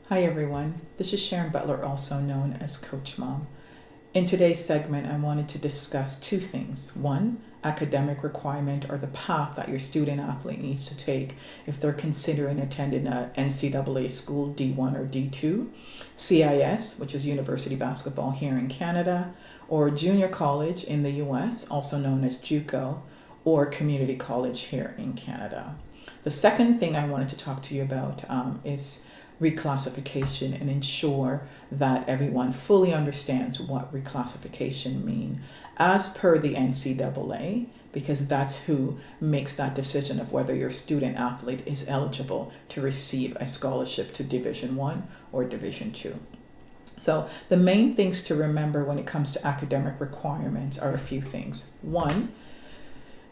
Hi everyone, this is Sharon Butler, also known as Coach Mom. In today's segment, I wanted to discuss two things. One, academic requirement or the path that your student athlete needs to take if they're considering attending a NCAA school D1 or D2, CIS, which is university basketball here in Canada, or junior college in the US, also known as JUCO, or community college here in Canada. The second thing I wanted to talk to you about is reclassification and ensure that everyone fully understands what reclassification means as per the NCAA, because that's who makes that decision of whether your student athlete is eligible to receive a scholarship to Division 1 or Division 2. So the main things to remember when it comes to academic requirements are a few things. One,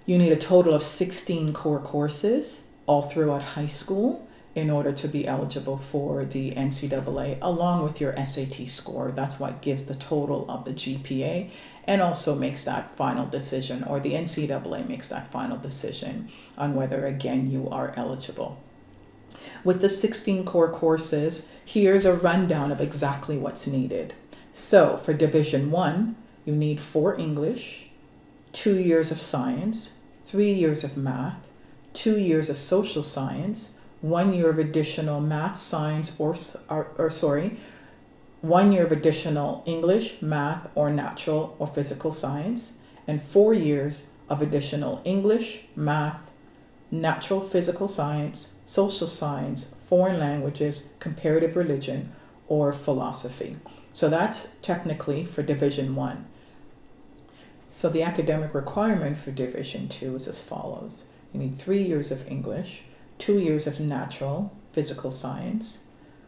you need a total of 16 core courses all throughout high school in order to be eligible for the NCAA, along with your SAT score. That's what gives the total of the GPA and also makes that final decision, or the NCAA makes that final decision on whether, again, you are eligible. With the 16 core courses, here's a rundown of exactly what's needed. So for Division 1, you need 4 English, 2 years of science, 3 years of math, 2 years of social science, 1 year of additional math, science, 1 year of additional English, math, or natural or physical science, and 4 years of additional English, math, natural physical science, social science, foreign languages, comparative religion, or philosophy. So that's technically for Division 1. So the academic requirement for Division 2 is as follows. You need 3 years of English, 2 years of natural physical science,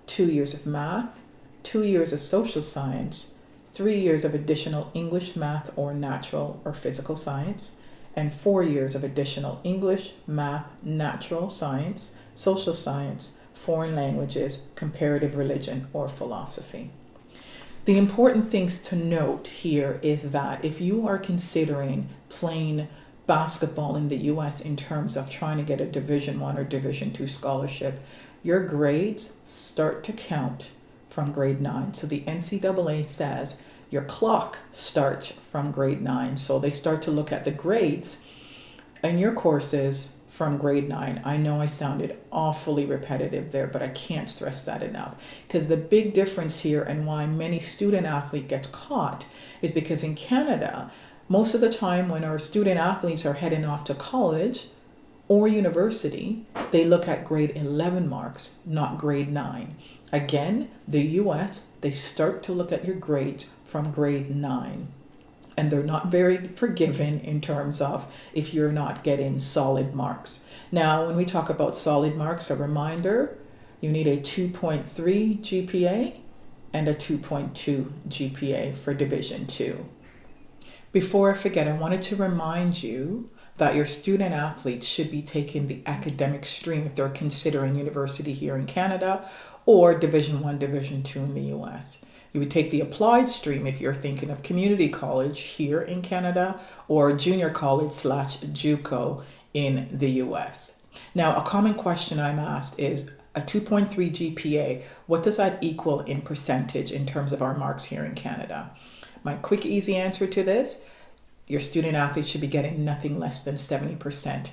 2 years of math, 2 years of social science, 3 years of additional English, math, or natural or physical science, and 4 years of additional English, math, natural science, social science, foreign languages, comparative religion, or philosophy. The important things to note here is that if you are considering playing basketball in the US in terms of trying to get a Division 1 or Division 2 scholarship, your grades start to count from grade 9. So the NCAA says your clock starts from grade 9. So they start to look at the grades and your courses from grade 9. I know I sounded awfully repetitive there, but I can't stress that enough, because the big difference here and why many student athlete gets caught is because in Canada, most of the time when our student athletes are heading off to college or university, they look at grade 11 marks, not grade 9. Again, the US, they start to look at your grades from grade 9. And they're not very forgiving in terms of if you're not getting solid marks. Now, when we talk about solid marks, a reminder, you need a 2.3 GPA and a 2.2 GPA for Division 2. Before I forget, I wanted to remind you that your student athletes should be taking the academic stream if they're considering university here in Canada or Division 1, Division 2 in the US. You would take the applied stream if you're thinking of community college here in Canada or junior college / JUCO in the US. Now, a common question I'm asked is a 2.3 GPA, what does that equal in percentage in terms of our marks here in Canada? My quick, easy answer to this, your student athletes should be getting nothing less than 70%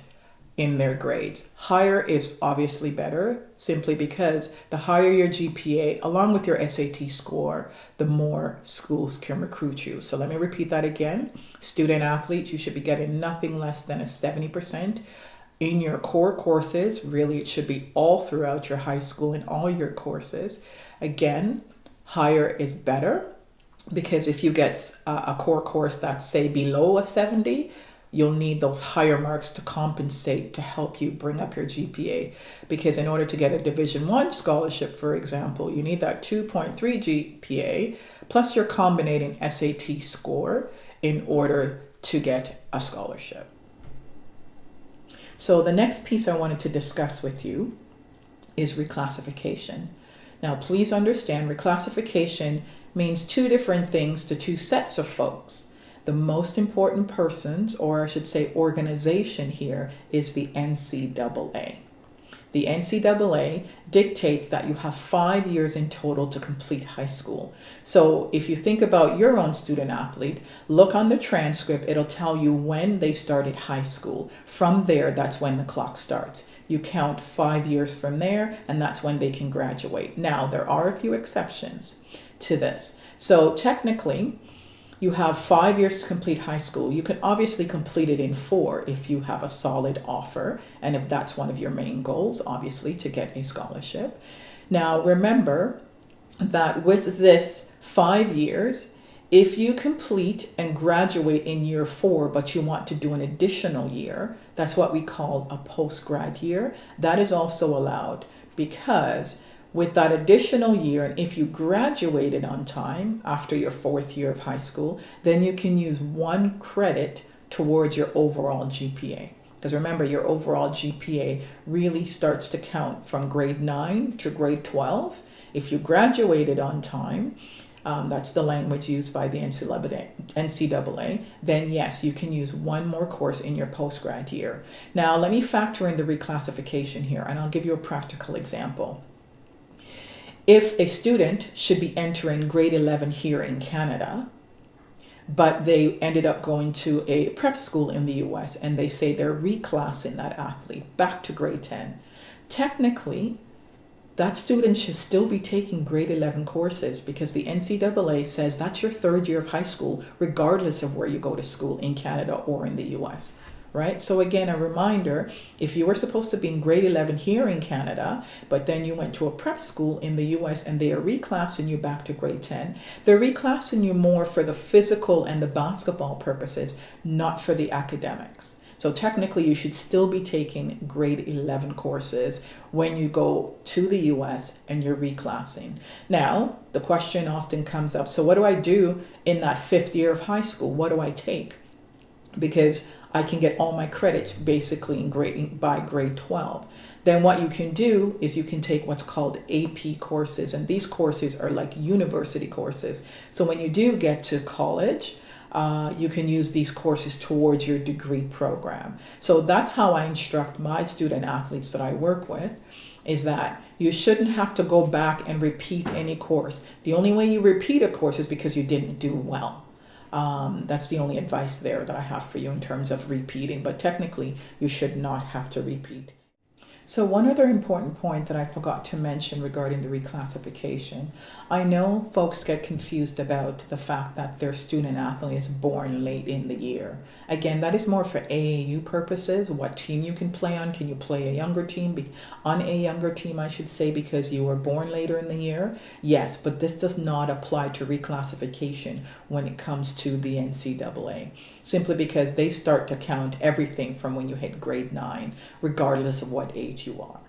in their grades. Higher is obviously better, simply because the higher your GPA, along with your SAT score, the more schools can recruit you. So let me repeat that again. Student athletes, you should be getting nothing less than a 70% in your core courses. Really, it should be all throughout your high school in all your courses. Again, higher is better, because if you get a core course that's, say, below a 70, you'll need those higher marks to compensate to help you bring up your GPA. Because in order to get a Division 1 scholarship, for example, you need that 2.3 GPA plus your combining SAT score in order to get a scholarship. So the next piece I wanted to discuss with you is reclassification. Now, please understand, reclassification means two different things to two sets of folks. The most important persons, or I should say organization here, is the NCAA. The The NCAA dictates that you have 5 years in total to complete high school. So if you think about your own student athlete, look on the transcript, it'll tell you when they started high school. From there, that's when the clock starts. You count 5 years from there, and that's when they can graduate. Now, there are a few exceptions to this. So technically, you have 5 years to complete high school. You can obviously complete it in 4 if you have a solid offer and if that's one of your main goals, obviously, to get a scholarship. Now, remember that with this 5 years, if you complete and graduate in year 4, but you want to do an additional year, that's what we call a post-grad year. That is also allowed because with that additional year, and if you graduated on time after your 4th year of high school, then you can use 1 credit towards your overall GPA. Because remember, your overall GPA really starts to count from grade 9 to grade 12. If you graduated on time, that's the language used by the NCAA, then yes, you can use 1 more course in your postgrad year. Now, let me factor in the reclassification here, and I'll give you a practical example. If a student should be entering grade 11 here in Canada, but they ended up going to a prep school in the US and they say they're reclassing that athlete back to grade 10, technically, that student should still be taking grade 11 courses because the NCAA says that's your 3rd year of high school, regardless of where you go to school in Canada or in the US. Right? So again, a reminder, if you were supposed to be in grade 11 here in Canada, but then you went to a prep school in the US and they are reclassing you back to grade 10, they're reclassing you more for the physical and the basketball purposes, not for the academics. So technically, you should still be taking grade 11 courses when you go to the US and you're reclassing. Now, the question often comes up, so what do I do in that 5th year of high school? What do I take? Because I can get all my credits basically by grade 12. Then what you can do is you can take what's called AP courses, and these courses are like university courses. So when you do get to college, you can use these courses towards your degree program. So that's how I instruct my student athletes that I work with, is that you shouldn't have to go back and repeat any course. The only way you repeat a course is because you didn't do well. That's the only advice there that I have for you in terms of repeating, but technically you should not have to repeat. So one other important point that I forgot to mention regarding the reclassification, I know folks get confused about the fact that their student athlete is born late in the year. Again, that is more for AAU purposes, what team you can play on. Can you play a younger team, on a younger team, I should say, because you were born later in the year? Yes, but this does not apply to reclassification when it comes to the NCAA. Simply because they start to count everything from when you hit grade 9, regardless of what age you are.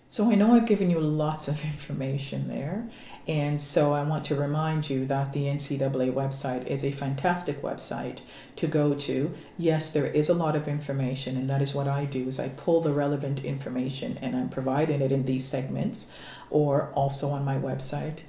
So I know I've given you lots of information there, and so I want to remind you that the NCAA website is a fantastic website to go to. Yes, there is a lot of information, and that is what I do, is I pull the relevant information and I'm providing it in these segments or also on my website.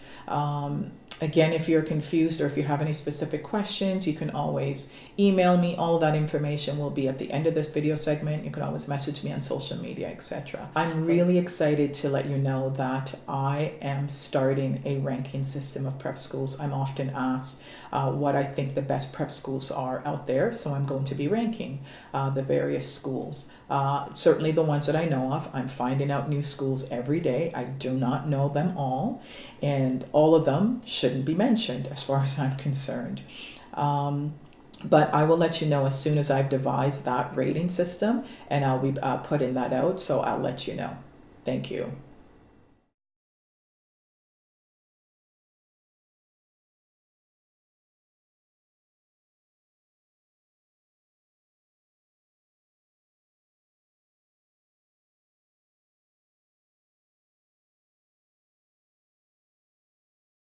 Again, if you're confused or if you have any specific questions, you can always email me. All that information will be at the end of this video segment. You can always message me on social media, etc. I'm really excited to let you know that I am starting a ranking system of prep schools. I'm often asked what I think the best prep schools are out there, so I'm going to be ranking the various schools. Certainly the ones that I know of. I'm finding out new schools every day. I do not know them all, and all of them shouldn't be mentioned as far as I'm concerned. But I will let you know as soon as I've devised that rating system, and I'll be putting that out, so I'll let you know. Thank you.